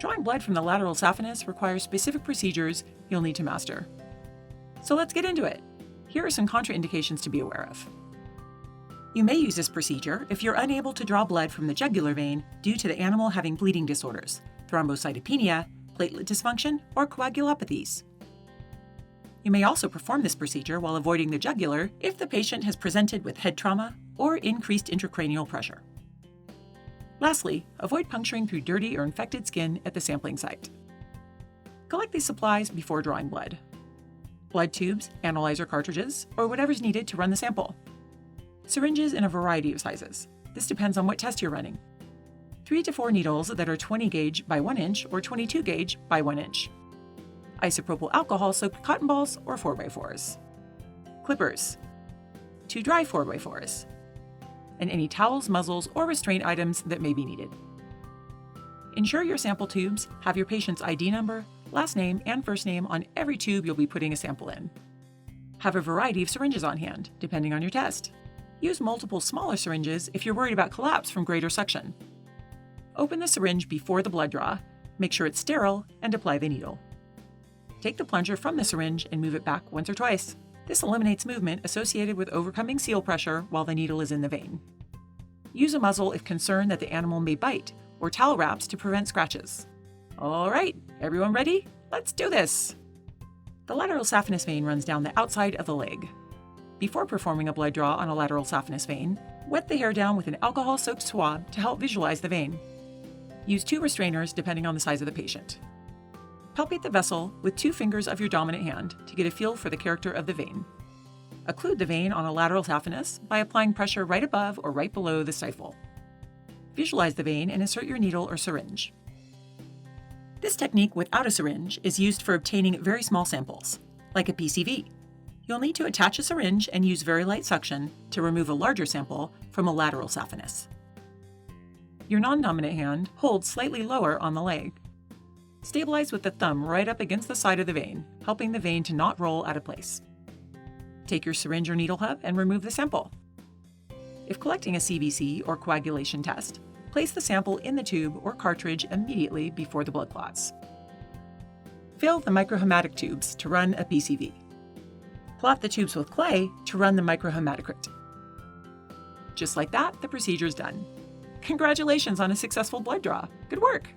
Drawing blood from the lateral saphenous requires specific procedures you'll need to master. So let's get into it. Here are some contraindications to be aware of. You may use this procedure if you're unable to draw blood from the jugular vein due to the animal having bleeding disorders, thrombocytopenia, platelet dysfunction, or coagulopathies. You may also perform this procedure while avoiding the jugular if the patient has presented with head trauma or increased intracranial pressure. Lastly, avoid puncturing through dirty or infected skin at the sampling site. Collect these supplies before drawing blood: blood tubes, analyzer cartridges, or whatever's needed to run the sample. Syringes in a variety of sizes. This depends on what test you're running. 3 to 4 needles that are 20 gauge by 1 inch or 22 gauge by 1 inch. Isopropyl alcohol-soaked cotton balls or 4x4s. Clippers. 2 dry 4x4s. And any towels, muzzles, or restraint items that may be needed. Ensure your sample tubes have your patient's ID number, last name, and first name on every tube you'll be putting a sample in. Have a variety of syringes on hand, depending on your test. Use multiple smaller syringes if you're worried about collapse from greater suction. Open the syringe before the blood draw, make sure it's sterile, and apply the needle. Take the plunger from the syringe and move it back once or twice. This eliminates movement associated with overcoming seal pressure while the needle is in the vein. Use a muzzle if concerned that the animal may bite, or towel wraps to prevent scratches. All right, everyone ready? Let's do this! The lateral saphenous vein runs down the outside of the leg. Before performing a blood draw on a lateral saphenous vein, wet the hair down with an alcohol-soaked swab to help visualize the vein. Use 2 restrainers depending on the size of the patient. Palpate the vessel with 2 fingers of your dominant hand to get a feel for the character of the vein. Occlude the vein on a lateral saphenous by applying pressure right above or right below the stifle. Visualize the vein and insert your needle or syringe. This technique without a syringe is used for obtaining very small samples, like a PCV. You'll need to attach a syringe and use very light suction to remove a larger sample from a lateral saphenous. Your non-dominant hand holds slightly lower on the leg. Stabilize with the thumb right up against the side of the vein, helping the vein to not roll out of place. Take your syringe or needle hub and remove the sample. If collecting a CBC or coagulation test, place the sample in the tube or cartridge immediately before the blood clots. Fill the microhematic tubes to run a PCV. Clot the tubes with clay to run the microhematocrit. Just like that, the procedure's done. Congratulations on a successful blood draw. Good work!